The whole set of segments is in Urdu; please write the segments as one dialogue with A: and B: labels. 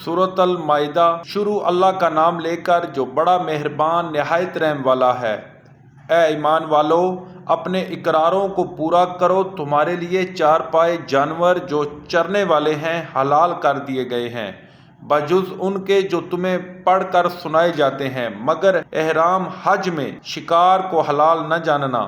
A: سورۃ المائدہ شروع اللہ کا نام لے کر جو بڑا مہربان نہایت رحم والا ہے۔ اے ایمان والو، اپنے اقراروں کو پورا کرو۔ تمہارے لیے چار پائے جانور جو چرنے والے ہیں حلال کر دیے گئے ہیں، بجز ان کے جو تمہیں پڑھ کر سنائے جاتے ہیں، مگر احرام حج میں شکار کو حلال نہ جاننا۔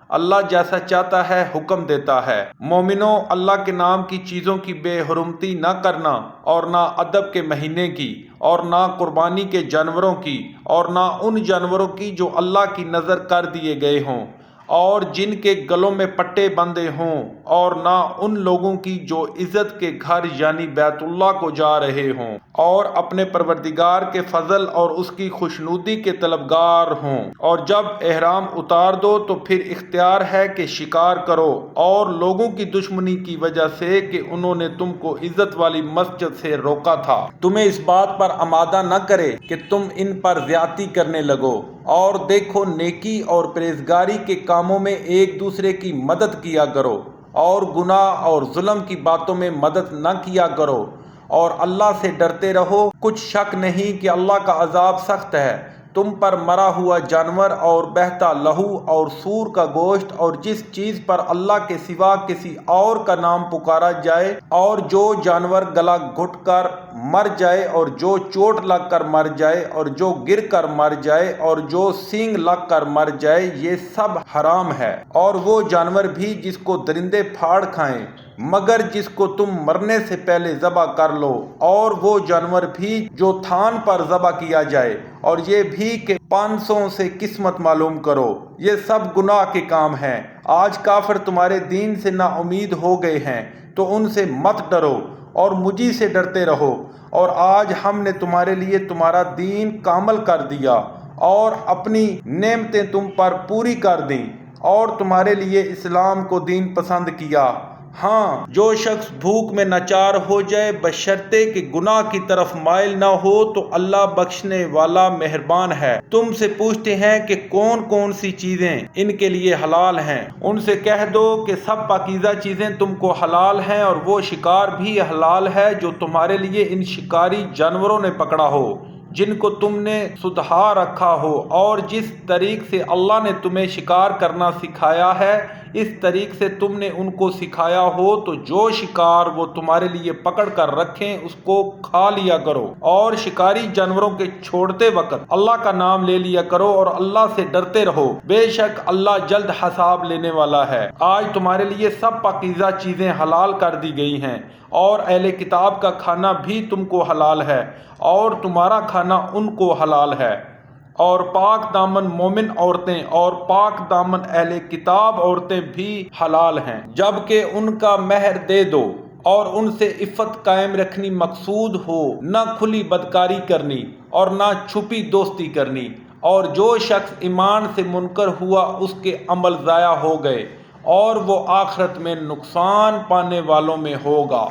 A: اللہ جیسا چاہتا ہے حکم دیتا ہے۔ مومنو، اللہ کے نام کی چیزوں کی بے حرمتی نہ کرنا، اور نہ ادب کے مہینے کی، اور نہ قربانی کے جانوروں کی، اور نہ ان جانوروں کی جو اللہ کی نذر کر دیے گئے ہوں اور جن کے گلوں میں پٹے بندھے ہوں، اور نہ ان لوگوں کی جو عزت کے گھر یعنی بیت اللہ کو جا رہے ہوں اور اپنے پروردگار کے فضل اور اس کی خوشنودی کے طلبگار ہوں۔ اور جب احرام اتار دو تو پھر اختیار ہے کہ شکار کرو، اور لوگوں کی دشمنی کی وجہ سے کہ انہوں نے تم کو عزت والی مسجد سے روکا تھا، تمہیں اس بات پر آمادہ نہ کرے کہ تم ان پر زیادتی کرنے لگو۔ اور دیکھو، نیکی اور پرہیزگاری کے کاموں میں ایک دوسرے کی مدد کیا کرو، اور گناہ اور ظلم کی باتوں میں مدد نہ کیا کرو، اور اللہ سے ڈرتے رہو۔ کچھ شک نہیں کہ اللہ کا عذاب سخت ہے۔ تم پر مرا ہوا جانور اور بہتا لہو اور سور کا گوشت اور جس چیز پر اللہ کے سوا کسی اور کا نام پکارا جائے، اور جو جانور گلا گھٹ کر مر جائے، اور جو چوٹ لگ کر مر جائے، اور جو گر کر مر جائے، اور جو سینگ لگ کر مر جائے، یہ سب حرام ہے۔ اور وہ جانور بھی جس کو درندے پھاڑ کھائیں، مگر جس کو تم مرنے سے پہلے ذبح کر لو، اور وہ جانور بھی جو تھان پر ذبح کیا جائے، اور یہ بھی کہ 500 سے قسمت معلوم کرو۔ یہ سب گناہ کے کام ہیں۔ آج کافر تمہارے دین سے نا امید ہو گئے ہیں، تو ان سے مت ڈرو اور مجھی سے ڈرتے رہو۔ اور آج ہم نے تمہارے لیے تمہارا دین کامل کر دیا اور اپنی نعمتیں تم پر پوری کر دیں، اور تمہارے لیے اسلام کو دین پسند کیا۔ ہاں، جو شخص بھوک میں ناچار ہو جائے بشرطے کہ گناہ کی طرف مائل نہ ہو تو اللہ بخشنے والا مہربان ہے۔ تم سے پوچھتے ہیں کہ کون کون سی چیزیں ان کے لیے حلال ہیں۔ ان سے کہہ دو کہ سب پاکیزہ چیزیں تم کو حلال ہیں، اور وہ شکار بھی حلال ہے جو تمہارے لیے ان شکاری جانوروں نے پکڑا ہو جن کو تم نے سدھا رکھا ہو، اور جس طریق سے اللہ نے تمہیں شکار کرنا سکھایا ہے اس طریق سے تم نے ان کو سکھایا ہو، تو جو شکار وہ تمہارے لیے پکڑ کر رکھیں اس کو کھا لیا کرو، اور شکاری جانوروں کے چھوڑتے وقت اللہ کا نام لے لیا کرو، اور اللہ سے ڈرتے رہو، بے شک اللہ جلد حساب لینے والا ہے۔ آج تمہارے لیے سب پاکیزہ چیزیں حلال کر دی گئی ہیں، اور اہل کتاب کا کھانا بھی تم کو حلال ہے، اور تمہارا کھانا ان کو حلال ہے۔ اور پاک دامن مومن عورتیں اور پاک دامن اہل کتاب عورتیں بھی حلال ہیں، جبکہ ان کا مہر دے دو، اور ان سے عفت قائم رکھنی مقصود ہو، نہ کھلی بدکاری کرنی اور نہ چھپی دوستی کرنی۔ اور جو شخص ایمان سے منکر ہوا اس کے عمل ضائع ہو گئے، اور وہ آخرت میں نقصان پانے والوں میں ہوگا۔